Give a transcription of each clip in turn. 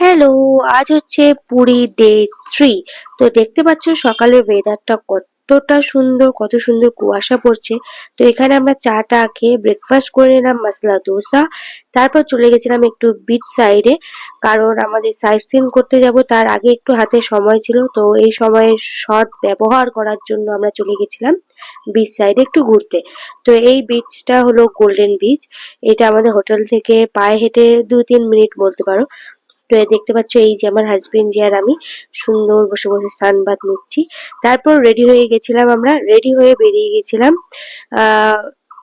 Hello, আজ হচ্ছে Puri day 3। তো দেখতে পাচ্ছ সকালের ওয়েদারটা কতটা সুন্দর, কত সুন্দর কুয়াশা পড়ছে। তো এখানে আমরা চাটা খেয়ে ব্রেকফাস্ট করে নিলাম মশলা দোসা। তারপর চলে গেছিলাম একটু বিচ সাইডে, কারণ আমাদের সাইট সিন করতে যাব, তার আগে একটু হাতে সময় ছিল। তো এই সময়ের সৎ ব্যবহার করার জন্য আমরা চলে গেছিলাম বিচ সাইডে একটু ঘুরতে। তো এই বিচটা হলো গোল্ডেন বিচ। এটা আমাদের হোটেল থেকে পায়ে হেঁটে 2-3 মিনিট বলতে পারো। তো দেখতে পাচ্ছ এই যে আমার হাজবেন্ড যে আর আমি সুন্দর বসে বসে সানবাথ নিচ্ছি। তারপর রেডি হয়ে গেছিলাম, আমরা রেডি হয়ে বেরিয়ে গেছিলাম আহ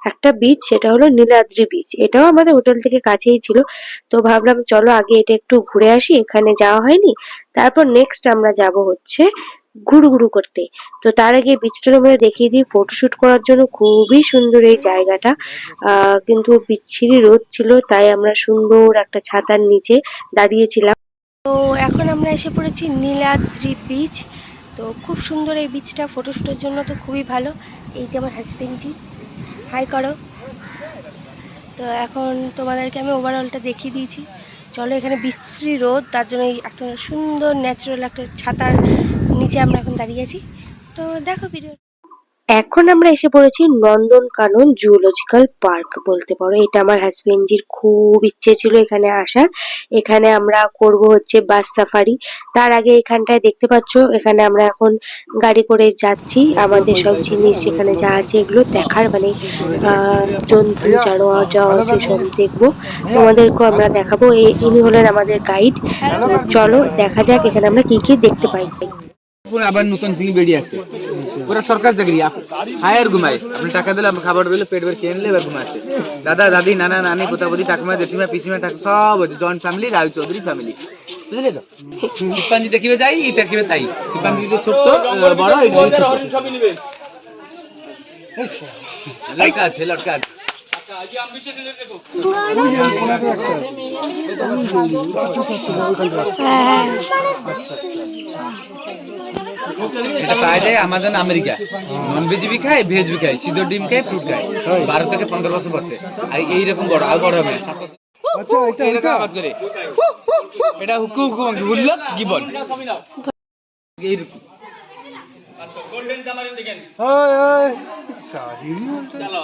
একটা বিচ, সেটা হলো নীলাদ্রি বিচ। এটাও আমাদের হোটেল থেকে কাছেই ছিল। তো ভাবলাম চলো আগে এটা একটু ঘুরে আসি, এখানে যাওয়া হয়নি। তারপর নেক্সট আমরা যাব হচ্ছে ঘুরু করতে। তো তার আগে বিচটার মধ্যে দেখিয়ে দিই, ফটোশুট করার জন্য খুবই সুন্দর এই জায়গাটা। কিন্তু বিচ্ছিরি রোদ ছিল, তাই আমরা সুন্দর একটা ছাতার নিচে দাঁড়িয়েছিলাম। তো এখন আমরা এসে পড়েছি নীলাদ্রি বিচ। তো খুব সুন্দর এই বিচটা, ফটোশুটের জন্য তো খুবই ভালো। এই যে আমার হাজবেন্ডজি, হাই করো। তো এখন তোমাদেরকে আমি ওভারঅলটা দেখিয়ে দিয়েছি। চলো, এখানে বিশ্রী রোদ, তার জন্য এই একটা সুন্দর ন্যাচারাল একটা ছাতার নিচে আমরা এখন দাঁড়িয়ে আছি। তো দেখো ভিডিও। এখন আমরা এসে পড়েছি নন্দনকানন জুলজিক্যাল পার্ক বলতে পারো। এটা আমার হাজবেন্ডজির খুব ইচ্ছে ছিল এখানে আসার। এখানে আমরা করব হচ্ছে বাস সাফারি। তার আগে এখানটায় দেখতে পাচ্ছ, এখানে আমরা এখন গাড়ি করে যাচ্ছি। আমাদের সব জিনিস এখানে যা আছে এগুলো দেখার, মানে জন্তু জানোয়ার যা আছে সব দেখবো, তোমাদেরকেও আমরা দেখাবো। ইনি হলেন আমাদের গাইড। তো চলো দেখা যাক এখানে আমরা কি কি দেখতে পাই। আবার নতুন সিং বেরিয়ে আসছে, পুরো সরকার চাকরি হায়ার ঘুমায়। আপনি টাকা দিলে খাবার দিলে পেট ভরে খেয়ে নিলে এবার ঘুমাচ্ছে। দাদা দাদি নানা নানি পোতাপতি ঠাকুমা জেঠিমা পিসিমা সব হচ্ছে জয়েন্ট ফ্যামিলি, রায় চৌধুরী ফ্যামিলি, বুঝলে তো। শিবপাঞ্জি দেখিবে যাই, ই দেখিবে তাই। শিবপাঞ্জি যে ছোট্ট বড় লড়কা আছে, লড়কা আছে। এটা পাওয়া যায় Amazon America. Non veg B খায়, ভেজ বি খায়, সিদ্ধ ডিম খায়, ফ্রুট খায়। 12 থেকে 15 বছর বছর। আর এইরকম বড়, আর বড় হবে। আচ্ছা, এটা আওয়াজ করে। এটা হুকু হুকু বলল গিবন। এইরকম গোল্ডেন জামারিন দেখেন। ওই ওই সাহিরি চলো।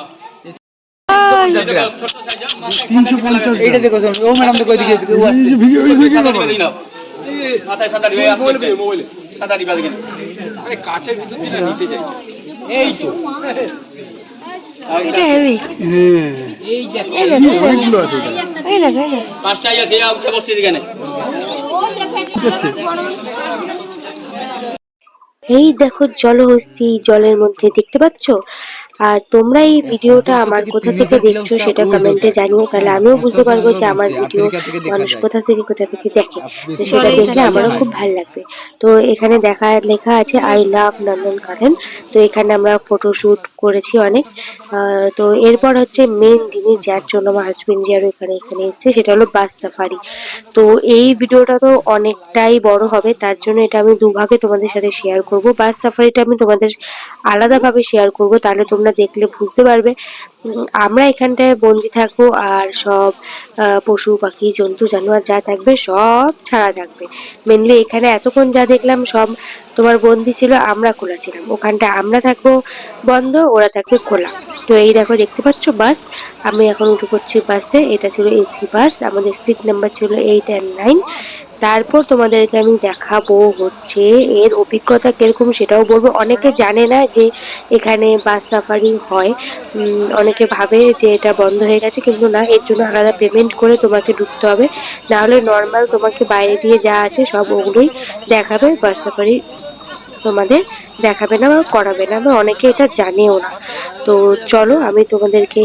350। এইটা দেখো, ও ম্যাডাম দেখো, ওইদিকে ও আসছে। ভিডিও নাও। মাথায় সাদা দিবে, মোবাইলে সাদা দিবা দেখেন। আরে কাচের ভিতর দিলে নিতে চাইছে। এই তো এটা হেভি। এই দেখো, অনেকগুলো আছে এটা। এই দেখো, এই দেখো। পাঁচটাই আছে, আউটটা বসছে এখানে। এই দেখো জলহস্তী, জলের মধ্যে দেখতে পাচ্ছ। আর তোমরা এই ভিডিওটা আমার কোথা থেকে দেখছো সেটা কমেন্টে জানিও, তাহলে আমিও বুঝতে পারবো যে আমার ভিডিও মানুষ কোথা থেকে দেখে। তো সেটা দেখলে আমারও খুব ভালো লাগবে। তো এখানে লেখা আছে আই লাভ নন্দনকানন। তো এখানে আমরা ফটোশুট করেছি অনেক। তো এরপর হচ্ছে মেন জিনিস যার জন্য আমার হাজবেন্ড যে আরো এখানে এসছে, সেটা হলো বাস সাফারি। তো এই ভিডিওটা তো অনেকটাই বড় হবে, তার জন্য এটা আমি দুভাগে তোমাদের সাথে শেয়ার করব। বাস সাফারিটা আমি তোমাদের আলাদাভাবে শেয়ার করব, তাহলে তোমরা দেখলে বুঝতে পারবে। আমরা এখানটায় বন্দি থাকবো, আর সব পশু পাখি জন্তু জানোয়ার যা থাকবে সব ছাড়া থাকবে। মেনলি এখানে এতক্ষণ যা দেখলাম সব তোমার বন্দি ছিল, আমরা খোলা ছিলাম। ওখানটা আমরা থাকবো বন্ধ, ওরা থাকবে খোলা। তো এই দেখো দেখতে পাচ্ছ বাস, আমি এখন উঠে পড়ছি বাসে। এটা ছিল এসি বাস, আমাদের সিট নাম্বার ছিল 8 and 9। তারপর তোমাদেরকে আমি দেখাবো হচ্ছে এর অভিজ্ঞতা কিরকম সেটাও বলবো। অনেকে জানে না যে এখানে বাস সাফারি হয়। অনেকে ভাবে যে এটা বন্ধ হয়ে গেছে, কিন্তু না, এর জন্য আলাদা পেমেন্ট করে তোমাকে ঢুকতে হবে। না হলে নর্মাল তোমাকে বাইরে দিয়ে যা আছে সব ওগুলোই দেখাবে, বাস সাফারি তোমাদের দেখাবে না বা করাবে না, বা অনেকে এটা জানেও না। তো চলো আমি তোমাদেরকে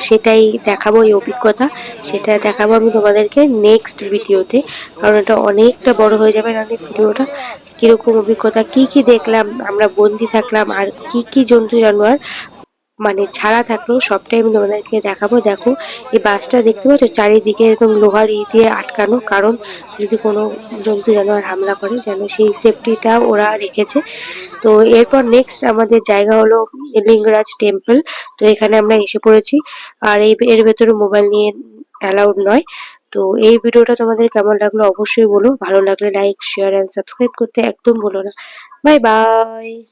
সেটাই দেখাবো, এই অভিজ্ঞতা সেটা দেখাবো আমি তোমাদেরকে নেক্সট ভিডিওতে, কারণ এটা অনেকটা বড় হয়ে যাবে অনেক ভিডিওটা। কিরকম অভিজ্ঞতা, কি কি দেখলাম, আমরা বন্দি থাকলাম, আর কি কি জন্তু জানোয়ার মানে ছাড়া থাকলো, সবটাই আমি তোমাদেরকে দেখাবো। দেখো এই বাসটা দেখতে পাচ্ছ, চারিদিকে এরকম লোহার দিয়ে আটকানো, কারণ যদি কোনো জন্তু জানোয়ার হামলা করে যেন সেই সেফটিটা ওরা রেখেছে। তো এরপর নেক্সট আমাদের জায়গা হলো লিঙ্গরাজ টেম্পল। তো এখানে আমরা এসে পড়েছি, আর এর ভেতরে মোবাইল নিয়ে অ্যালাউড নয়। তো এই ভিডিওটা তোমাদের কেমন লাগলো অবশ্যই বলো, ভালো লাগলে লাইক শেয়ার এন্ড সাবস্ক্রাইব করতে একদম ভুলো না। Bye bye.